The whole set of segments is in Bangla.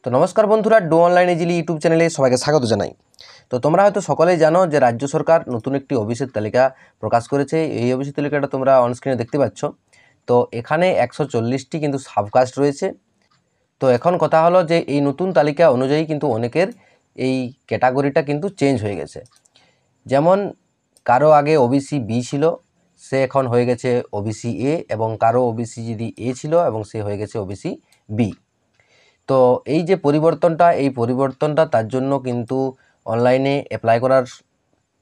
তো নমস্কার বন্ধুরা, ডো অনলাইন ইজিলি ইউটিউব চ্যানেলে সবাইকে স্বাগত জানাই। তো তোমরা হয়তো সকলেই জানো যে রাজ্য সরকার নতুন একটি ওবিসির তালিকা প্রকাশ করেছে। এই ওবিসি তালিকাটা তোমরা অনস্ক্রিনে দেখতে পাচ্ছ। তো এখানে 140টি কিন্তু সাবকাস্ট রয়েছে। তো এখন কথা হলো যে এই নতুন তালিকা অনুযায়ী কিন্তু অনেকের এই ক্যাটাগরিটা কিন্তু চেঞ্জ হয়ে গেছে। যেমন কারো আগে ওবিসি বি ছিল, সে এখন হয়ে গেছে ওবিসি এ, এবং কারো ওবিসি যদি এ ছিল এবং সে হয়ে গেছে ওবিসি বি। তো এই যে পরিবর্তনটা তার জন্য কিন্তু অনলাইনে অ্যাপ্লাই করার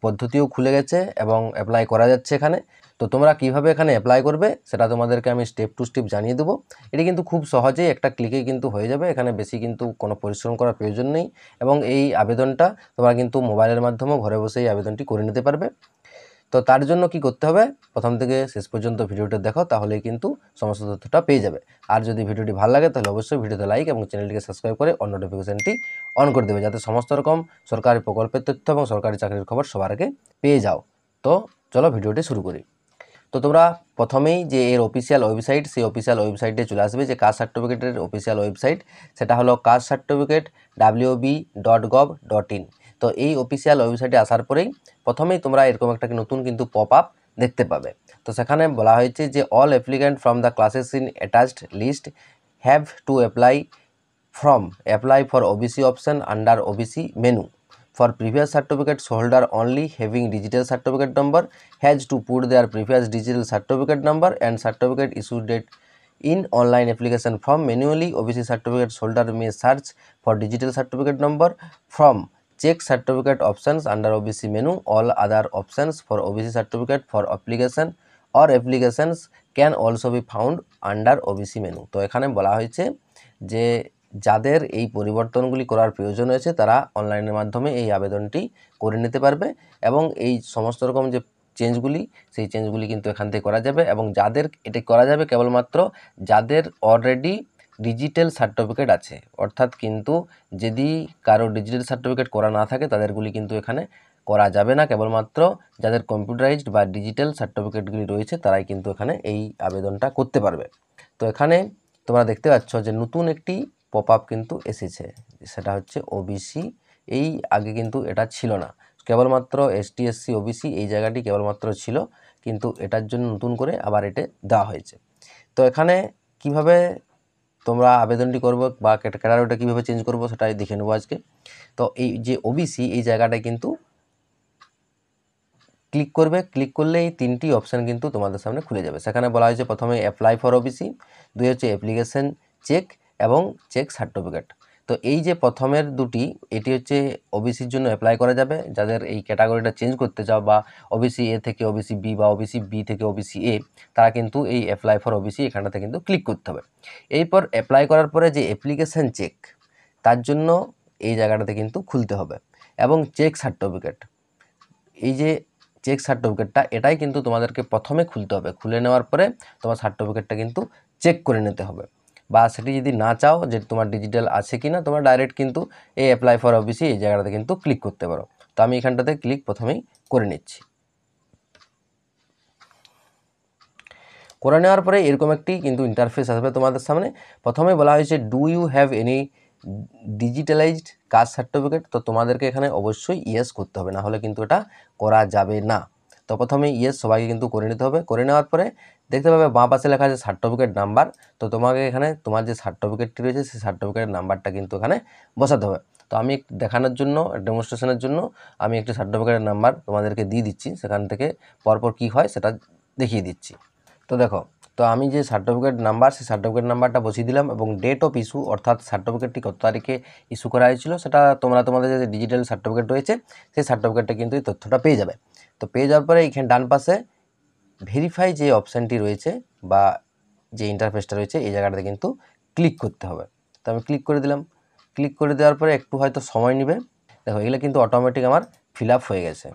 পদ্ধতিও খুলে গেছে এবং অ্যাপ্লাই করা যাচ্ছে এখানে। তো তোমরা কিভাবে এখানে অ্যাপ্লাই করবে সেটা তোমাদেরকে আমি স্টেপ টু স্টেপ জানিয়ে দেবো। এটি কিন্তু খুব সহজেই একটা ক্লিকে কিন্তু হয়ে যাবে, এখানে বেশি কিন্তু কোনো পরিশ্রম করার প্রয়োজন নেই। এবং এই আবেদনটা তোমরা কিন্তু মোবাইলের মাধ্যমেও ঘরে বসেই আবেদনটি করে নিতে পারবে। তো তার জন্য কি করতে হবে, প্রথম থেকে শেষ পর্যন্ত ভিডিওটা দেখো, তাহলেই কিন্তু সমস্ত তথ্যটা পেয়ে যাবে। আর যদি ভিডিওটি ভালো লাগে তাহলে অবশ্যই ভিডিওতে লাইক এবং চ্যানেলটিকে সাবস্ক্রাইব করে অন নোটিফিকেশনটি অন করে দেবে, যাতে সমস্ত রকম সরকারি প্রকল্পের তথ্য এবং সরকারি চাকরির খবর সবার আগে পেয়ে যাও। তো চলো ভিডিওটি শুরু করি। তো তোমরা প্রথমেই যে এর অফিসিয়াল ওয়েবসাইট, সেই অফিসিয়াল ওয়েবসাইটে চলে আসবে, যে কাস্ট সার্টিফিকেটের অফিসিয়াল ওয়েবসাইট, সেটা হলো castecertificate.wb.gov.in। তো এই অফিসিয়াল ওয়েবসাইটে আসার পরেই প্রথমেই তোমরা এরকম একটা নতুন কিন্তু পপ আপ দেখতে পাবে। তো সেখানে বলা হয়েছে যে all applicant from the classes in attached list have to apply for OBC option under OBC menu. For previous certificates holder only having digital certificate number has to put their previous digital certificate number and certificate issue date in online application form manually. OBC certificate holder may search for digital certificate number from check certificate options under OBC menu. All other options for OBC certificate for application or applications can also be found under OBC menu. তো এখানে বলা হয়েছে যে যাদের এই পরিবর্তনগুলি করার প্রয়োজন হয়েছে তারা অনলাইনের মাধ্যমে এই আবেদনটি করে নিতে পারবে, এবং এই সমস্ত রকম যে চেঞ্জগুলি, সেই চেঞ্জগুলি কিন্তু এখান থেকে করা যাবে। এবং যাদের এটা করা যাবে কেবলমাত্র যাদের অলরেডি ডিজিটাল সার্টিফিকেট আছে, অর্থাৎ কিন্তু যদি কারো ডিজিটাল সার্টিফিকেট করা না থাকে তাদেরগুলি কিন্তু এখানে করা যাবে না। কেবলমাত্র যাদের কম্পিউটারাইজড বা ডিজিটাল সার্টিফিকেটগুলি রয়েছে তারাই কিন্তু এখানে এই আবেদনটা করতে পারবে। তো এখানে তোমরা দেখতে পাচ্ছ যে নতুন একটি পপ আপ কিন্তু এসেছে, সেটা হচ্ছে ওবিসি। এই আগে কিন্তু এটা ছিল না, কেবলমাত্র এসটি এসসি ওবিসি এই জায়গাটি কেবলমাত্র ছিল, কিন্তু এটার জন্য নতুন করে আবার এটা দেওয়া হয়েছে। তো এখানে কিভাবে তোমরা আবেদনটি করবো বা ক্যাটাগরিটা কীভাবে চেঞ্জ করবো সেটাই দেখে নেবো আজকে। তো এই যে ওবিসি এই জায়গাটায় কিন্তু ক্লিক করবে, ক্লিক করলে এই তিনটি অপশান কিন্তু তোমাদের সামনে খুলে যাবে। সেখানে বলা হয়েছে প্রথমে অ্যাপ্লাই ফর ওবিসি, দুই হচ্ছে অ্যাপ্লিকেশন চেক এবং চেক সার্টিফিকেট। তো এই যে প্রথমের দুটি, এটি হচ্ছে ওবিসির জন্য অ্যাপ্লাই করা যাবে যাদের এই ক্যাটাগরিটা চেঞ্জ করতে চাও, বা ওবিসি এ থেকে ওবিসি বি বা ওবিসি বি থেকে ওবিসি এ, তারা কিন্তু এই অ্যাপ্লাই ফর ওবিসি এখানটাতে কিন্তু ক্লিক করতে হবে। এরপর অ্যাপ্লাই করার পরে যে অ্যাপ্লিকেশন চেক, তার জন্য এই জায়গাটাতে কিন্তু খুলতে হবে। এবং চেক সার্টিফিকেট, এই যে চেক সার্টিফিকেটটা, এটাই কিন্তু তোমাদেরকে প্রথমে খুলতে হবে। খুলে নেওয়ার পরে তোমার সার্টিফিকেটটা কিন্তু চেক করে নিতে হবে, বা সেটি যদি না চাও যে তোমার ডিজিটাল আছে কি না, তোমরা ডাইরেক্ট কিন্তু এই অ্যাপ্লাই ফর ওবিসি এই জায়গাটাতে কিন্তু ক্লিক করতে পারো। তো আমি এখানটাতে ক্লিক প্রথমেই করে নিচ্ছি। করে নেওয়ার পরে এরকম একটি কিন্তু ইন্টারফেস আসবে তোমাদের সামনে। প্রথমে বলা হয়েছে do you have any digitalized caste certificate. তো তোমাদেরকে এখানে অবশ্যই ইয়েস করতে হবে, না হলে কিন্তু এটা করা যাবে না। তো প্রথমে ইয়েস সবাইকে কিন্তু করে নিতে হবে। করে নেওয়ার পরে দেখতে পাবে বাঁ পাশে লেখা আছে সার্টিফিকেট নাম্বার। তো তোমাকে এখানে তোমার যে সার্টিফিকেটটি রয়েছে সেই সার্টিফিকেটের নাম্বারটা কিন্তু এখানে বসাতে হবে। তো আমি দেখানোর জন্য, ডেমনস্ট্রেশনের জন্য আমি একটি সার্টিফিকেটের নাম্বার তোমাদেরকে দিয়ে দিচ্ছি, সেখান থেকে পরপর কী হয় সেটা দেখিয়ে দিচ্ছি। তো দেখো, তো আমি যে সার্টিফিকেট নাম্বার, সেই সার্টিফিকেট নাম্বারটা বসিয়ে দিলাম, এবং ডেট অফ ইস্যু অর্থাৎ সার্টিফিকেটটি কত তারিখে ইস্যু করা হয়েছিল সেটা তোমাদের যে ডিজিটাল সার্টিফিকেট রয়েছে সেই সার্টিফিকেটটা কিন্তু এই তথ্যটা পেয়ে যাবে। তো পেয়ে যাওয়ার পরে এখানে ডান পাশে ভেরিফাই যে অপশানটি রয়েছে বা যে ইন্টারফেসটা রয়েছে এই জায়গাটাতে কিন্তু ক্লিক করতে হবে। তো আমি ক্লিক করে দিলাম। ক্লিক করে দেওয়ার পরে একটু হয়তো সময় নেবে। দেখো এগুলো কিন্তু অটোমেটিক আমার ফিল আপ হয়ে গেছে।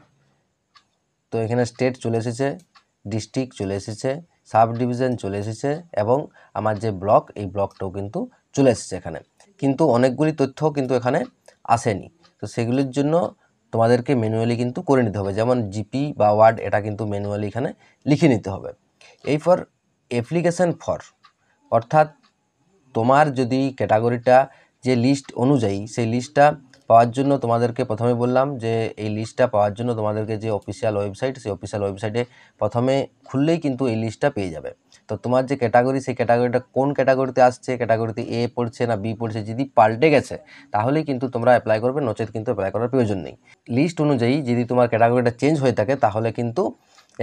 তো এখানে স্টেট চলে এসেছে, ডিস্ট্রিক্ট চলে এসেছে, সাব ডিভিশন চলে এসেছে, এবং আমার যে ব্লক, এই ব্লকটাও কিন্তু চলে এসেছে এখানে। কিন্তু অনেকগুলি তথ্য কিন্তু এখানে আসেনি। তো সেগুলির জন্য তোমাদেরকে ম্যানুয়ালি কিন্তু করে নিতে হবে, যেমন জিপি বা ওয়ার্ড, এটা কিন্তু ম্যানুয়ালি এখানে লিখে নিতে হবে। এরপর অ্যাপ্লিকেশন ফর, অর্থাৎ তোমার যদি ক্যাটাগরিটা যে লিস্ট অনুযায়ী সেই লিস্টটা পাওয়ার জন্য তোমাদেরকে প্রথমে বললাম যে এই লিস্টটা পাওয়ার জন্য তোমাদেরকে যে অফিসিয়াল ওয়েবসাইট, সেই অফিসিয়াল ওয়েবসাইটে প্রথমে খুললেই কিন্তু এই লিস্টটা পেয়ে যাবে। তো তোমার যে ক্যাটাগরি, সেই ক্যাটাগরিটা কোন ক্যাটাগরিতে আসছে, ক্যাটাগরিতে এ পড়ছে না বি পড়ছে, যদি পাল্টে গেছে তাহলেই কিন্তু তোমরা অ্যাপ্লাই করবে, নচেত কিন্তু অ্যাপ্লাই করার প্রয়োজন নেই। লিস্ট অনুযায়ী যদি তোমার ক্যাটাগরিটা চেঞ্জ হয়ে থাকে তাহলে কিন্তু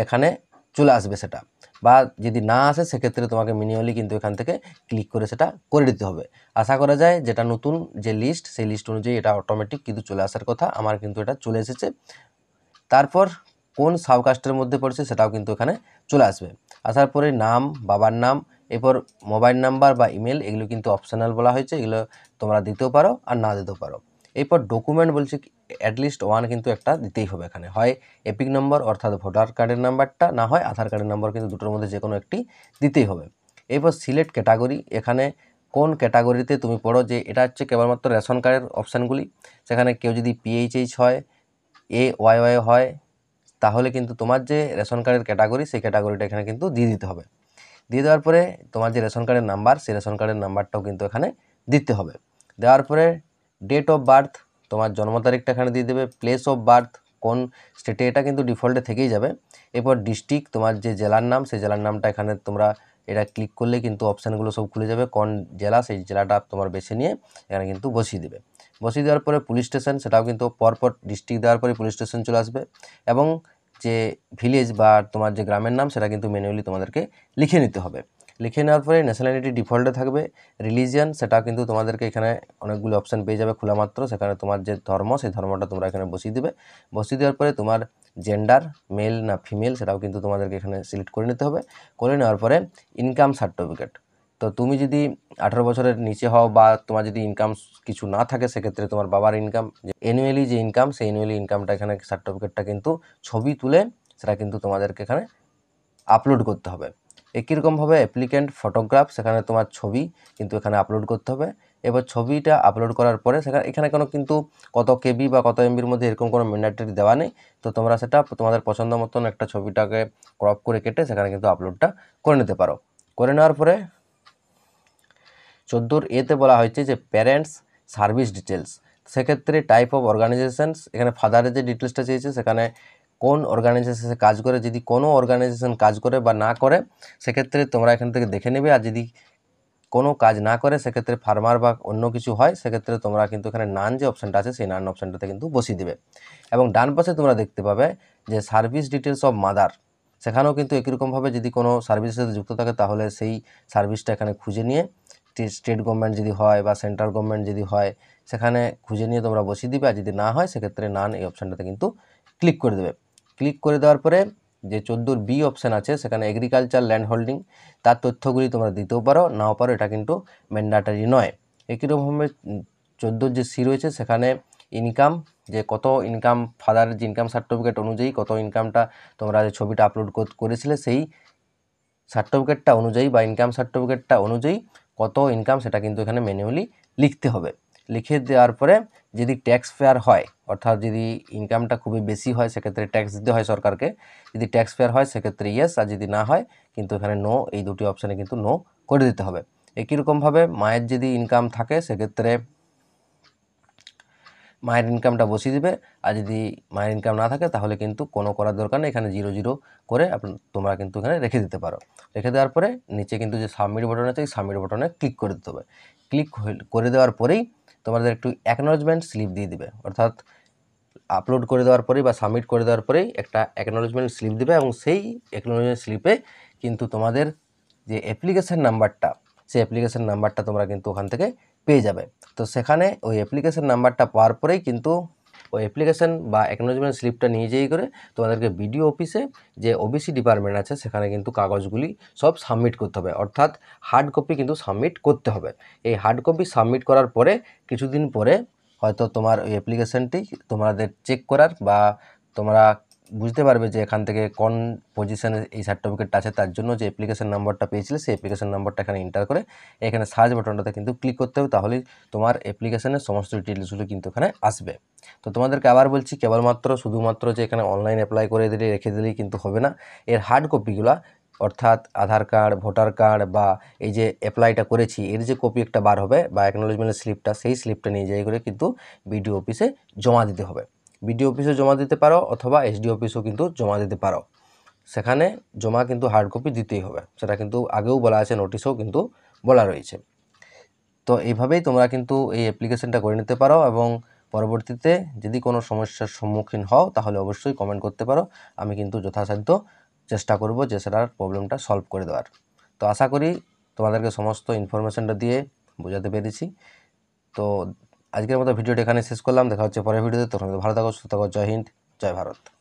এখানে চলে আসবে সেটা, বা যদি না আসে সেক্ষেত্রে তোমাকে ম্যানুয়ালি কিন্তু এখান থেকে ক্লিক করে সেটা করে দিতে হবে। আশা করা যায় যেটা নতুন যে লিস্ট, সেই লিস্ট অনুযায়ী এটা অটোমেটিক কিন্তু চলে আসার কথা, আমার কিন্তু এটা চলে এসেছে। তারপর কোন সাবকাস্টের মধ্যে পড়ছে সেটাও কিন্তু এখানে চলে আসবে। আসার পরে নাম, বাবার নাম, এরপর মোবাইল নাম্বার বা ইমেল, এগুলো কিন্তু অপশনাল বলা হয়েছে, এগুলো তোমরা দিতেও পারো আর না দিতেও পারো। এরপর ডকুমেন্ট বলছে অ্যাটলিস্ট ওয়ান কিন্তু একটা দিতেই হবে এখানে, হয় এপিক নম্বর অর্থাৎ ভোটার কার্ডের নাম্বারটা, না হয় আধার কার্ডের নাম্বার, কিন্তু দুটোর মধ্যে যে কোনো একটি দিতেই হবে। এরপর সিলেক্ট ক্যাটাগরি, এখানে কোন ক্যাটাগরিতে তুমি পড়ো, যে এটা হচ্ছে কেবলমাত্র রেশন কার্ডের অপশানগুলি। সেখানে কেউ যদি পিএইচএইচ হয়, AYY হয়, তাহলে কিন্তু তোমার যে রেশন কার্ডের ক্যাটাগরি, সেই ক্যাটাগরিটা এখানে কিন্তু দিয়ে দিতে হবে। দিয়ে দেওয়ার পরে তোমার যে রেশন কার্ডের নাম্বার, সেই রেশন কার্ডের নাম্বারটাও কিন্তু এখানে দিতে হবে। দেওয়ার পরে ডেট অফ বার্থ, তোমার জন্ম তারিখটা এখানে দিয়ে দেবে। প্লেস অফ বার্থ, কোন স্টেটে, এটা কিন্তু ডিফল্টে থেকেই যাবে। এরপর ডিস্ট্রিক্ট, তোমার যে জেলার নাম, সেই জেলার নামটা এখানে তোমরা এটা ক্লিক করলে কিন্তু অপশানগুলো সব খুলে যাবে, কোন জেলা, সেই জেলাটা তোমার বেছে নিয়ে এখানে কিন্তু বসিয়ে দেবে। বসিয়ে দেওয়ার পরে পুলিশ স্টেশন, সেটাও কিন্তু পরপর ডিস্ট্রিক্ট দেওয়ার পরে পুলিশ স্টেশন চলে আসবে। এবং যে ভিলেজ বা তোমার যে গ্রামের নাম, সেটা কিন্তু ম্যানুয়ালি তোমাদেরকে লিখে নিতে হবে। লিখে নেওয়ার পরে ন্যাশনালিটি ডিফল্টে থাকবে। রিলিজিয়ান, সেটা কিন্তু তোমাদেরকে এখানে অনেকগুলো অপশান পেয়ে যাবে খোলা মাত্র, সেখানে তোমার যে ধর্ম, সেই ধর্মটা তোমরা এখানে বসিয়ে দেবে। বসিয়ে দেওয়ার পরে তোমার জেন্ডার মেল না ফিমেল, সেটাও কিন্তু তোমাদেরকে এখানে সিলেক্ট করে নিতে হবে। করে নেওয়ার পরে ইনকাম সার্টিফিকেট, তো তুমি যদি 18 বছরের নিচে হও বা তোমার যদি ইনকাম কিছু না থাকে, সেক্ষেত্রে তোমার বাবার ইনকাম, অ্যানুয়ালি যে ইনকাম, সেই অ্যানুয়ালি ইনকামটা এখানে সার্টিফিকেটটা কিন্তু ছবি তুলে সেটা কিন্তু তোমাদেরকে এখানে আপলোড করতে হবে। একই রকমভাবে অ্যাপ্লিক্যান্ট ফটোগ্রাফ, সেখানে তোমার ছবি কিন্তু এখানে আপলোড করতে হবে। এবার ছবিটা আপলোড করার পরে এখানে কোনো কিন্তু কত কেবি বা কত এমবির মধ্যে এরকম কোনো ম্যান্ডেটরি দেওয়া নেই। তো তোমরা সেটা তোমাদের পছন্দ মতন একটা ছবিটাকে ক্রপ করে কেটে সেখানে কিন্তু আপলোডটা করে নিতে পারো। করে নেওয়ার পরে 14A-তে বলা হয়েছে যে প্যারেন্টস সার্ভিস ডিটেলস, সেক্ষেত্রে টাইপ অফ অর্গানাইজেশনস, এখানে ফাদারের যে ডিটেলসটা চেয়েছে, সেখানে কোন অর্গানাইজেশনে কাজ করে, যদি কোনো অর্গানাইজেশন কাজ করে বা না করে সেক্ষেত্রে তোমরা এখান থেকে দেখে নেবে। আর যদি কোনো কাজ না করে, সেক্ষেত্রে ফার্মার বা অন্য কিছু হয়, সেক্ষেত্রে তোমরা কিন্তু এখানে নান যে অপশানটা আছে, সেই নান অপশানটাতে কিন্তু বসিয়ে দেবে। এবং ডান পাশে তোমরা দেখতে পাবে যে সার্ভিস ডিটেলস অফ মাদার, সেখানেও কিন্তু একই রকমভাবে যদি কোনো সার্ভিসের সাথে যুক্ত থাকে তাহলে সেই সার্ভিসটা এখানে খুঁজে নিয়ে, স্টেট গভর্নমেন্ট যদি হয় বা সেন্ট্রাল গভর্নমেন্ট যদি হয়, সেখানে খুঁজে নিয়ে তোমরা বসিয়ে দিবে। আর যদি না হয় সেক্ষেত্রে নান এই অপশানটাতে কিন্তু ক্লিক করে দেবে। ক্লিক করে দেওয়ার পরে যে 14B অপশান আছে, সেখানে এগ্রিকালচার ল্যান্ড হোল্ডিং, তার তথ্যগুলি তোমরা দিতেও পারো, নাও পারো, এটা কিন্তু ম্যান্ডেটরি নয়। একই রকমভাবে 14 যে সি রয়েছে, সেখানে ইনকাম, যে কত ইনকাম, ফাদারের যে ইনকাম সার্টিফিকেট অনুযায়ী কত ইনকামটা তোমরা যে ছবিটা আপলোড করেছিলে, সেই সার্টিফিকেটটা অনুযায়ী বা ইনকাম সার্টিফিকেটটা অনুযায়ী কত ইনকাম, সেটা কিন্তু এখানে ম্যানুয়ালি লিখতে হবে। লিখে দেওয়ার পরে যদি ট্যাক্স পেয়ার হয়, অর্থাৎ যদি ইনকামটা খুবই বেশি হয়, সেক্ষেত্রে ট্যাক্স দিতে হয় সরকারকে। যদি ট্যাক্স পেয়ার হয় সেক্ষেত্রে ইয়েস, আর যদি না হয় কিন্তু এখানে নো, এই দুটি অপশানে কিন্তু নো করে দিতে হবে। একই রকমভাবে মায়ের যদি ইনকাম থাকে, সেক্ষেত্রে মায়ের ইনকামটা বসিয়ে দেবে। আর যদি মায়ের ইনকাম না থাকে তাহলে কিন্তু কোনো করার দরকার নেই, এখানে 0 করে তোমরা কিন্তু এখানে রেখে দিতে পারো। রেখে দেওয়ার পরে নিচে কিন্তু যে সাবমিট বাটন আছে, এই সাবমিট বাটনে ক্লিক করে দিতে হবে। ক্লিক করে দেওয়ার পরেই তোমাদের একটু অ্যাকনোলেজমেন্ট স্লিপ দিয়ে দিবে, অর্থাৎ আপলোড করে দেওয়ার পরেই বা সাবমিট করে দেওয়ার পরেই একটা অ্যাকনোলেজমেন্ট স্লিপ দেবে। এবং সেই অ্যাকনোলেজমেন্ট স্লিপে কিন্তু তোমাদের যে অ্যাপ্লিকেশান নাম্বারটা, সেই অ্যাপ্লিকেশান নাম্বারটা তোমরা কিন্তু ওখান থেকে পেয়ে যাবে। তো সেখানে ওই অ্যাপ্লিকেশান নাম্বারটা পাওয়ার পরেই কিন্তু ওই অ্যাপ্লিকেশান বা অ্যাকনোলেজমেন্ট স্লিপটা নিয়ে যেয়ে করে তোমাদেরকে বিডিও অফিসে যে ওবিসি ডিপার্টমেন্ট আছে, সেখানে কিন্তু কাগজগুলি সব সাবমিট করতে হবে, অর্থাৎ হার্ড কপি কিন্তু সাবমিট করতে হবে। এই হার্ড কপি সাবমিট করার পরে কিছুদিন পরে হয়তো তোমার ওই অ্যাপ্লিকেশানটি তোমাদের চেক করার বা তোমরা বুঝতে পারবে যে এখান থেকে কোন পজিশনে এই সার্টিফিকেটটা আছে, তার জন্য যে অ্যাপ্লিকেশান নাম্বারটা পেয়েছিলে, সেই অ্যাপ্লিকেশান নাম্বারটা এখানে এন্টার করে এখানে সার্চ বাটনটাতে কিন্তু ক্লিক করতে হবে, তাহলেই তোমার অ্যাপ্লিকেশানের সমস্ত ডিটেলসগুলো কিন্তু এখানে আসবে। তো তোমাদেরকে আবার বলছি, শুধুমাত্র যে এখানে অনলাইন অ্যাপ্লাই করে দিলে রেখে দিলেই কিন্তু হবে না, এর হার্ড কপিগুলো অর্থাৎ আধার কার্ড, ভোটার কার্ড বা এই যে অ্যাপ্লাইটা করেছি এর যে কপি একটা বার হবে বা অ্যাকনোলেজমেন্টের স্লিপটা, সেই স্লিপটা নিয়ে যাই করে কিন্তু বিডিও অফিসে জমা দিতে হবে। বিডিও অফিসে জমা দিতে পারো অথবা এসডি অফিসেও কিন্তু জমা দিতে পারো। সেখানে জমা কিন্তু হার্ড কপি দিতেই হবে, সেটা কিন্তু আগেও বলা আছে, নোটিশেও কিন্তু বলা রয়েছে। তো এইভাবেই তোমরা কিন্তু এই অ্যাপ্লিকেশনটা করে নিতে পারো এবং পরবর্তীতে যদি কোনো সমস্যার সম্মুখীন হও তাহলে অবশ্যই কমেন্ট করতে পারো। আমি কিন্তু যথাসাধ্য চেষ্টা করব যে সেটার প্রবলেমটা সলভ করে দেওয়ার। তো আশা করি তোমাদেরকে সমস্ত ইনফরমেশনটা দিয়ে বোঝাতে পেরেছি। তো আজকের মতো ভিডিওটা এখানে শেষ করলাম। দেখা হচ্ছে পরের ভিডিওতে। তখন ভালো থাকো, সুস্থ থাকো। জয় হিন্দ, জয় ভারত।